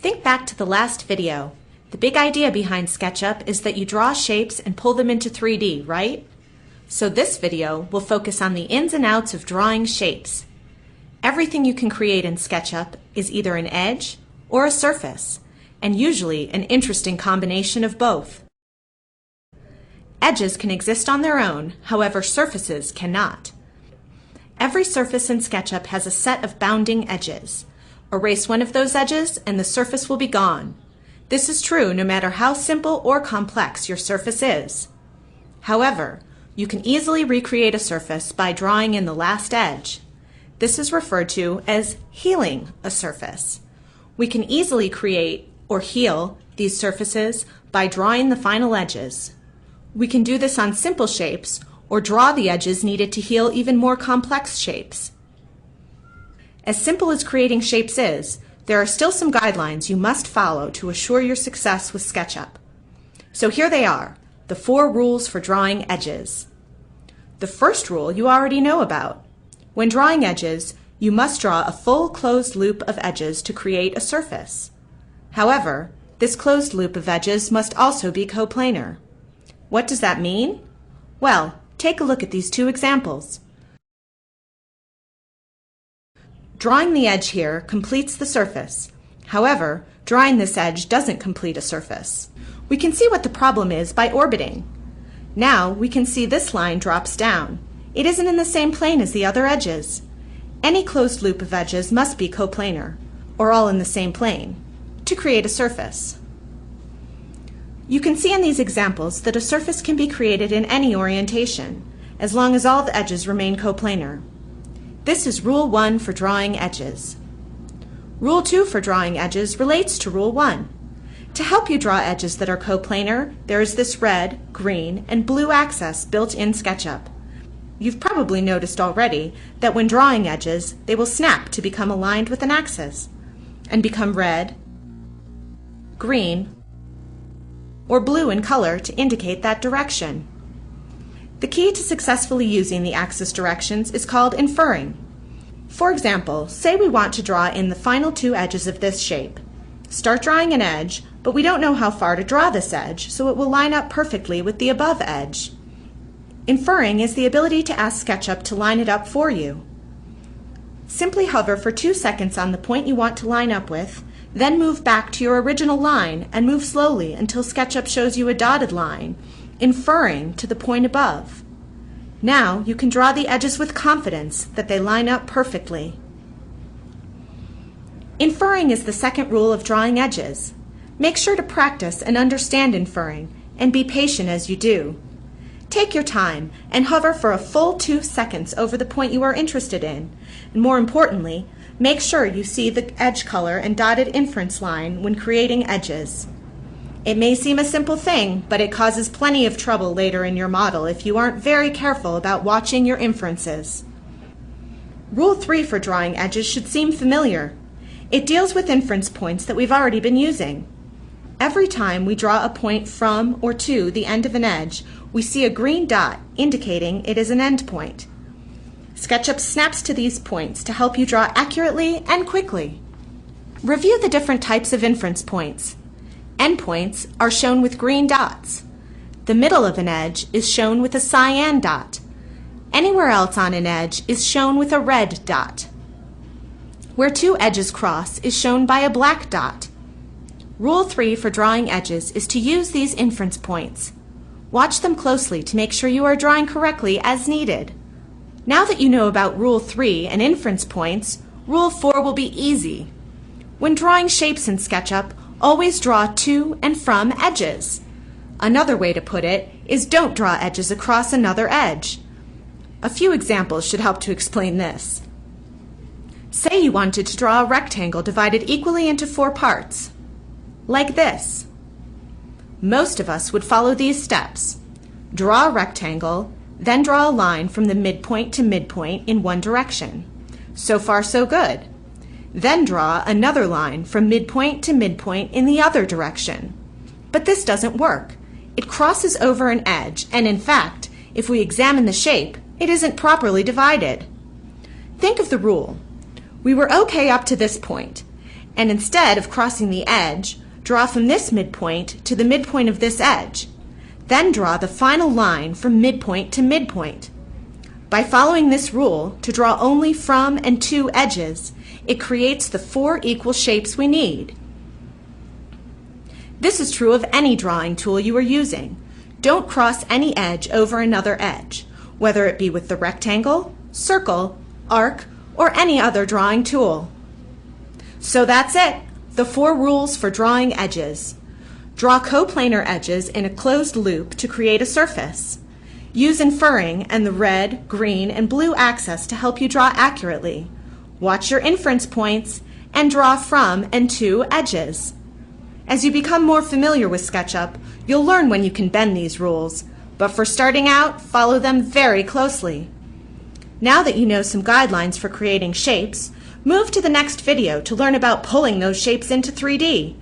Think back to the last video. The big idea behind SketchUp is that you draw shapes and pull them into 3D, right? So this video will focus on the ins and outs of drawing shapes. Everything you can create in SketchUp is either an edge or a surface, and usually an interesting combination of both. Edges can exist on their own, however surfaces cannot. Every surface in SketchUp has a set of bounding edges. Erase one of those edges and the surface will be gone. This is true no matter how simple or complex your surface is. However, you can easily recreate a surface by drawing in the last edge. This is referred to as healing a surface. We can easily create or heal these surfaces by drawing the final edges. We can do this on simple shapes or draw the edges needed to heal even more complex shapes. As simple as creating shapes is, there are still some guidelines you must follow to assure your success with SketchUp. So here they are, the 4 rules for drawing edges. The first rule you already know about. When drawing edges, you must draw a full closed loop of edges to create a surface. However, this closed loop of edges must also be coplanar. What does that mean? Well, take a look at these 2 examples. Drawing the edge here completes the surface. However, drawing this edge doesn't complete a surface. We can see what the problem is by orbiting. Now we can see this line drops down. It isn't in the same plane as the other edges. Any closed loop of edges must be coplanar, or all in the same plane, to create a surface. You can see in these examples that a surface can be created in any orientation, as long as all the edges remain coplanar. This is Rule 1 for drawing edges. Rule 2 for drawing edges relates to Rule 1. To help you draw edges that are coplanar, there is this red, green, and blue axis built in SketchUp. You've probably noticed already that when drawing edges, they will snap to become aligned with an axis and become red, green, or blue in color to indicate that direction. The key to successfully using the axis directions is called inferring. For example, say we want to draw in the final 2 edges of this shape. Start drawing an edge, but we don't know how far to draw this edge, so it will line up perfectly with the above edge. Inferring is the ability to ask SketchUp to line it up for you. Simply hover for 2 seconds on the point you want to line up with, then move back to your original line and move slowly until SketchUp shows you a dotted line, inferring to the point above. Now you can draw the edges with confidence that they line up perfectly. Inferring is the second rule of drawing edges. Make sure to practice and understand inferring, and be patient as you do. Take your time and hover for a full 2 seconds over the point you are interested in, and more importantly, make sure you see the edge color and dotted inference line when creating edges. It may seem a simple thing, but it causes plenty of trouble later in your model if you aren't very careful about watching your inferences. Rule 3 for drawing edges should seem familiar. It deals with inference points that we've already been using. Every time we draw a point from or to the end of an edge, we see a green dot indicating it is an endpoint. SketchUp snaps to these points to help you draw accurately and quickly. Review the different types of inference points. Endpoints are shown with green dots. The middle of an edge is shown with a cyan dot. Anywhere else on an edge is shown with a red dot. Where 2 edges cross is shown by a black dot. Rule 3 for drawing edges is to use these inference points. Watch them closely to make sure you are drawing correctly as needed. Now that you know about Rule 3 and inference points, Rule 4 will be easy. When drawing shapes in SketchUp, always draw to and from edges. Another way to put it is don't draw edges across another edge. A few examples should help to explain this. Say you wanted to draw a rectangle divided equally into 4 parts, like this. Most of us would follow these steps. Draw a rectangle, then draw a line from the midpoint to midpoint in one direction. So far, so good. Then draw another line from midpoint to midpoint in the other direction. But this doesn't work. It crosses over an edge, and in fact, if we examine the shape, it isn't properly divided. Think of the rule. We were okay up to this point, And instead of crossing the edge, draw from this midpoint to the midpoint of this edge. Then draw the final line from midpoint to midpoint. By following this rule to draw only from and to edges, it creates the 4 equal shapes we need. This is true of any drawing tool you are using. Don't cross any edge over another edge, whether it be with the rectangle, circle, arc, or any other drawing tool. So that's it, the 4 rules for drawing edges. Draw coplanar edges in a closed loop to create a surface. Use inferring and the red, green, and blue axis to help you draw accurately. Watch your inference points and draw from and to edges. As you become more familiar with SketchUp, you'll learn when you can bend these rules, but for starting out, follow them very closely. Now that you know some guidelines for creating shapes, move to the next video to learn about pulling those shapes into 3D.